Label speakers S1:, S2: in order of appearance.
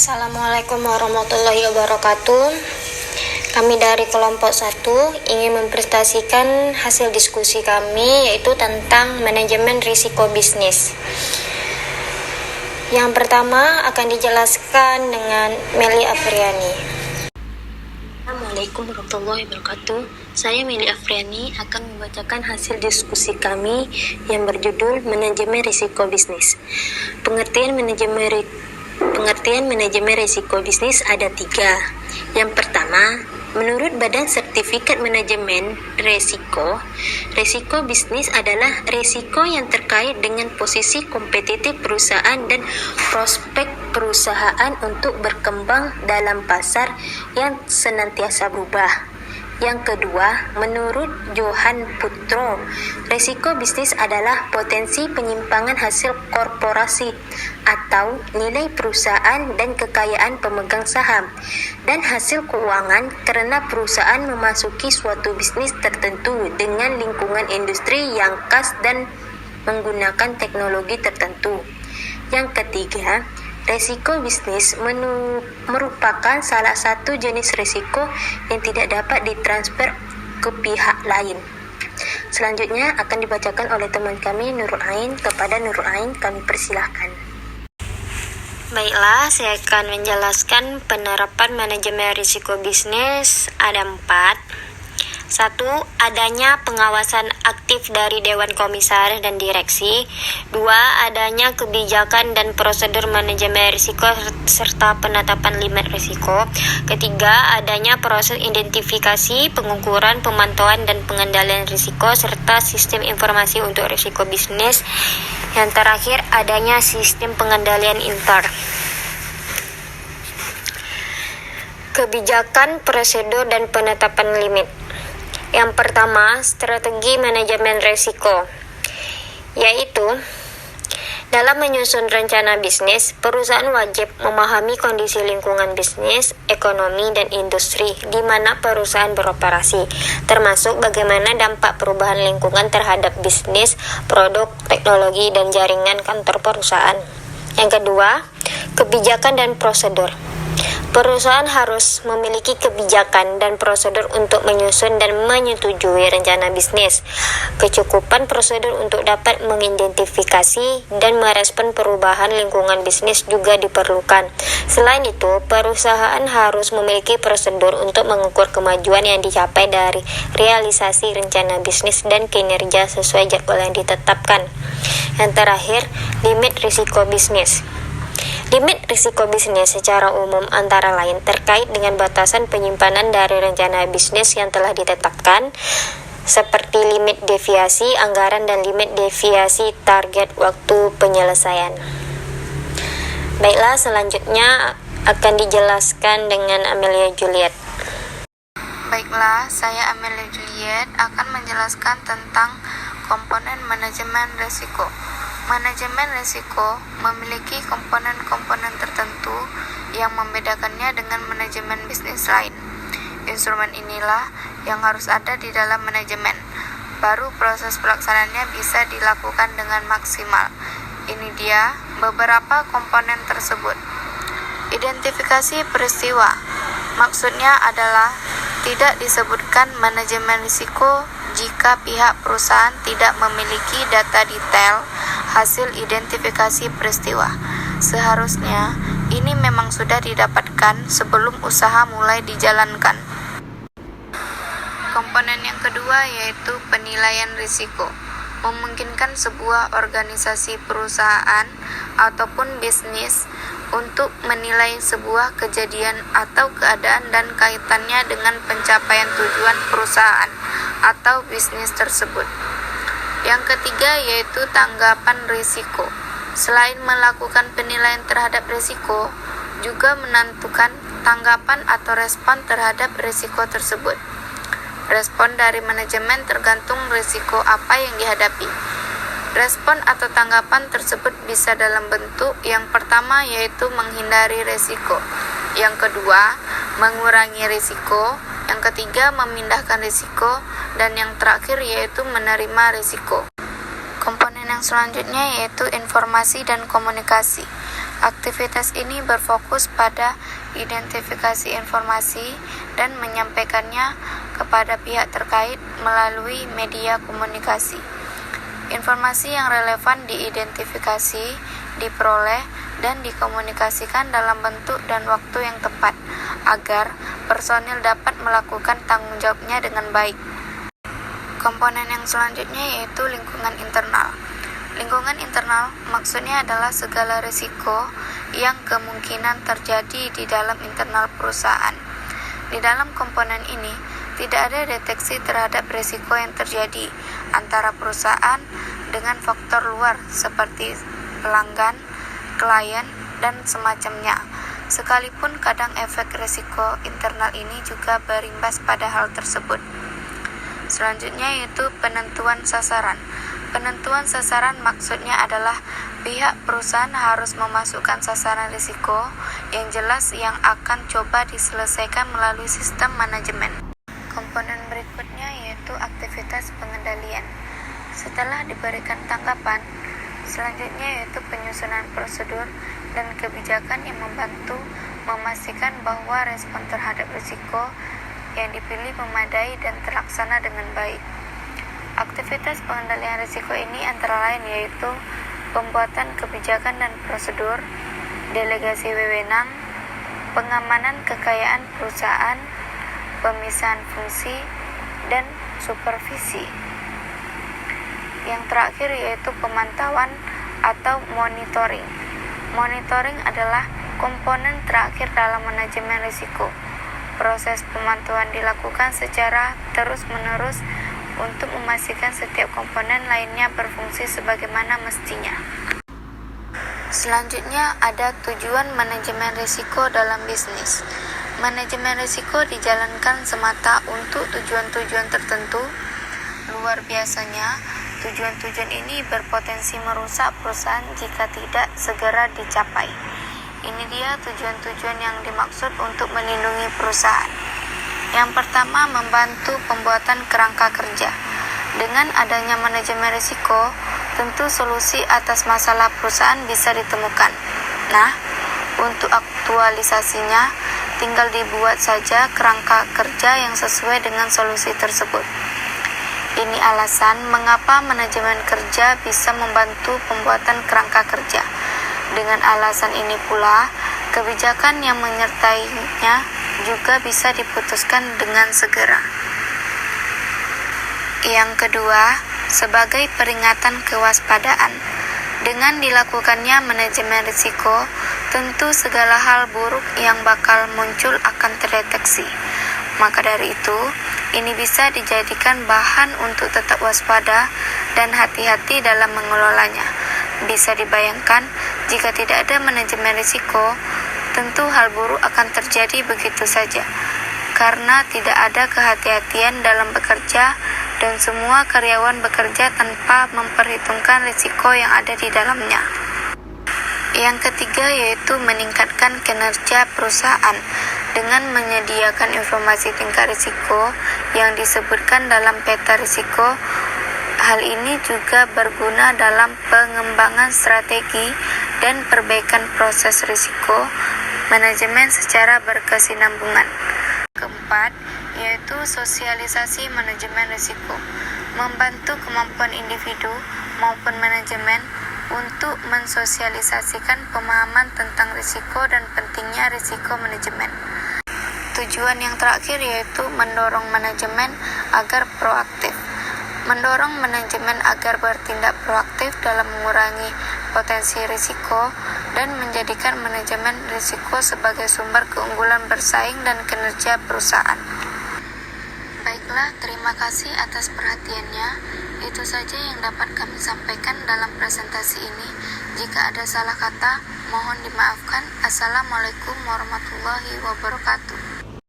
S1: Assalamualaikum warahmatullahi wabarakatuh. Kami dari kelompok 1 ingin mempresentasikan hasil diskusi kami, yaitu tentang manajemen risiko bisnis. Yang pertama akan dijelaskan dengan Meli Afriani.
S2: Assalamualaikum warahmatullahi wabarakatuh. Saya Meli Afriani akan membacakan hasil diskusi kami yang berjudul Manajemen Risiko Bisnis. Pengertian manajemen risiko bisnis ada 3. Yang pertama, menurut Badan Sertifikat Manajemen Risiko, risiko bisnis adalah risiko yang terkait dengan posisi kompetitif perusahaan dan prospek perusahaan untuk berkembang dalam pasar yang senantiasa berubah. Yang kedua, menurut Johan Putro, risiko bisnis adalah potensi penyimpangan hasil korporasi atau nilai perusahaan dan kekayaan pemegang saham dan hasil keuangan karena perusahaan memasuki suatu bisnis tertentu dengan lingkungan industri yang khas dan menggunakan teknologi tertentu. Yang ketiga, risiko bisnis merupakan salah satu jenis risiko yang tidak dapat ditransfer ke pihak lain. Selanjutnya akan dibacakan oleh teman kami Nurul Ain. Kepada Nurul Ain kami persilahkan.
S1: Baiklah, saya akan menjelaskan penerapan manajemen risiko bisnis. Ada 4. 1. Adanya pengawasan aktif dari Dewan Komisaris dan Direksi. 2. Adanya kebijakan dan prosedur manajemen risiko serta penetapan limit risiko. Ketiga, adanya proses identifikasi, pengukuran, pemantauan, dan pengendalian risiko serta sistem informasi untuk risiko bisnis. Yang terakhir, adanya sistem pengendalian intern. Kebijakan, prosedur, dan penetapan limit. Yang pertama, strategi manajemen risiko, yaitu dalam menyusun rencana bisnis, perusahaan wajib memahami kondisi lingkungan bisnis, ekonomi, dan industri di mana perusahaan beroperasi, termasuk bagaimana dampak perubahan lingkungan terhadap bisnis, produk, teknologi, dan jaringan kantor perusahaan. Yang kedua, kebijakan dan prosedur. Perusahaan harus memiliki kebijakan dan prosedur untuk menyusun dan menyetujui rencana bisnis. Kecukupan prosedur untuk dapat mengidentifikasi dan merespon perubahan lingkungan bisnis juga diperlukan. Selain itu, perusahaan harus memiliki prosedur untuk mengukur kemajuan yang dicapai dari realisasi rencana bisnis dan kinerja sesuai jadwal yang ditetapkan. Yang terakhir, limit risiko bisnis. Limit risiko bisnis secara umum antara lain terkait dengan batasan penyimpanan dari rencana bisnis yang telah ditetapkan, seperti limit deviasi anggaran dan limit deviasi target waktu penyelesaian. Baiklah, selanjutnya akan dijelaskan dengan Amelia Juliet.
S3: Baiklah, saya Amelia Juliet akan menjelaskan tentang komponen manajemen risiko. Manajemen risiko memiliki komponen-komponen tertentu yang membedakannya dengan manajemen bisnis lain. Instrumen inilah yang harus ada di dalam manajemen, baru proses pelaksanaannya bisa dilakukan dengan maksimal. Ini dia beberapa komponen tersebut. Identifikasi peristiwa, maksudnya adalah tidak disebutkan manajemen risiko jika pihak perusahaan tidak memiliki data detail hasil identifikasi peristiwa. Seharusnya ini memang sudah didapatkan sebelum usaha mulai dijalankan. Komponen yang kedua yaitu penilaian risiko. Memungkinkan sebuah organisasi perusahaan ataupun bisnis untuk menilai sebuah kejadian atau keadaan dan kaitannya dengan pencapaian tujuan perusahaan atau bisnis tersebut. Yang ketiga yaitu tanggapan risiko. Selain melakukan penilaian terhadap risiko, juga menentukan tanggapan atau respon terhadap risiko tersebut. Respon dari manajemen tergantung risiko apa yang dihadapi. Respon atau tanggapan tersebut bisa dalam bentuk yang pertama yaitu menghindari risiko, yang kedua mengurangi risiko, yang ketiga memindahkan risiko, dan yang terakhir yaitu menerima risiko. Komponen yang selanjutnya yaitu informasi dan komunikasi. Aktivitas ini berfokus pada identifikasi informasi dan menyampaikannya kepada pihak terkait melalui media komunikasi. Informasi yang relevan diidentifikasi, diperoleh, dan dikomunikasikan dalam bentuk dan waktu yang tepat agar personil dapat melakukan tanggung jawabnya dengan baik. Komponen yang selanjutnya yaitu lingkungan internal. Lingkungan internal maksudnya adalah segala risiko yang kemungkinan terjadi di dalam internal perusahaan. Di dalam komponen ini, tidak ada deteksi terhadap risiko yang terjadi antara perusahaan dengan faktor luar seperti pelanggan, klien, dan semacamnya. Sekalipun kadang efek risiko internal ini juga berimbas pada hal tersebut. Selanjutnya yaitu penentuan sasaran. Penentuan sasaran maksudnya adalah pihak perusahaan harus memasukkan sasaran risiko yang jelas yang akan coba diselesaikan melalui sistem manajemen. Komponen berikutnya yaitu aktivitas pengendalian. Setelah diberikan tanggapan, selanjutnya yaitu penyusunan prosedur dan kebijakan yang membantu memastikan bahwa respon terhadap risiko yang dipilih memadai dan terlaksana dengan baik. Aktivitas pengendalian risiko ini antara lain yaitu pembuatan kebijakan dan prosedur, delegasi wewenang, pengamanan kekayaan perusahaan, pemisahan fungsi, dan supervisi. Yang terakhir yaitu pemantauan atau monitoring. Monitoring adalah komponen terakhir dalam manajemen risiko. Proses pemantauan dilakukan secara terus-menerus untuk memastikan setiap komponen lainnya berfungsi sebagaimana mestinya. Selanjutnya ada tujuan manajemen risiko dalam bisnis. Manajemen risiko dijalankan semata untuk tujuan-tujuan tertentu. Luar biasanya, tujuan-tujuan ini berpotensi merusak perusahaan jika tidak segera dicapai. Ini dia tujuan-tujuan yang dimaksud untuk melindungi perusahaan. Yang pertama, membantu pembuatan kerangka kerja. Dengan adanya manajemen risiko, tentu solusi atas masalah perusahaan bisa ditemukan. Nah, untuk aktualisasinya, tinggal dibuat saja kerangka kerja yang sesuai dengan solusi tersebut. Ini alasan mengapa manajemen kerja bisa membantu pembuatan kerangka kerja. Dengan alasan ini pula, kebijakan yang menyertainya juga bisa diputuskan dengan segera. Yang kedua, sebagai peringatan kewaspadaan. Dengan dilakukannya manajemen risiko, tentu segala hal buruk yang bakal muncul akan terdeteksi. Maka dari itu, ini bisa dijadikan bahan untuk tetap waspada dan hati-hati dalam mengelolanya. Bisa dibayangkan, jika tidak ada manajemen risiko, tentu hal buruk akan terjadi begitu saja, karena tidak ada kehati-hatian dalam bekerja dan semua karyawan bekerja tanpa memperhitungkan risiko yang ada di dalamnya. Yang ketiga yaitu meningkatkan kinerja perusahaan dengan menyediakan informasi tingkat risiko yang disebutkan dalam peta risiko. Hal ini juga berguna dalam pengembangan strategi dan perbaikan proses risiko manajemen secara berkesinambungan. Keempat, yaitu sosialisasi manajemen risiko, membantu kemampuan individu maupun manajemen untuk mensosialisasikan pemahaman tentang risiko dan pentingnya risiko manajemen. Tujuan yang terakhir yaitu mendorong manajemen agar proaktif. Mendorong manajemen agar bertindak proaktif dalam mengurangi potensi risiko dan menjadikan manajemen risiko sebagai sumber keunggulan bersaing dan kinerja perusahaan. Baiklah, terima kasih atas perhatiannya. Itu saja yang dapat kami sampaikan dalam presentasi ini. Jika ada salah kata, mohon dimaafkan. Assalamualaikum warahmatullahi wabarakatuh.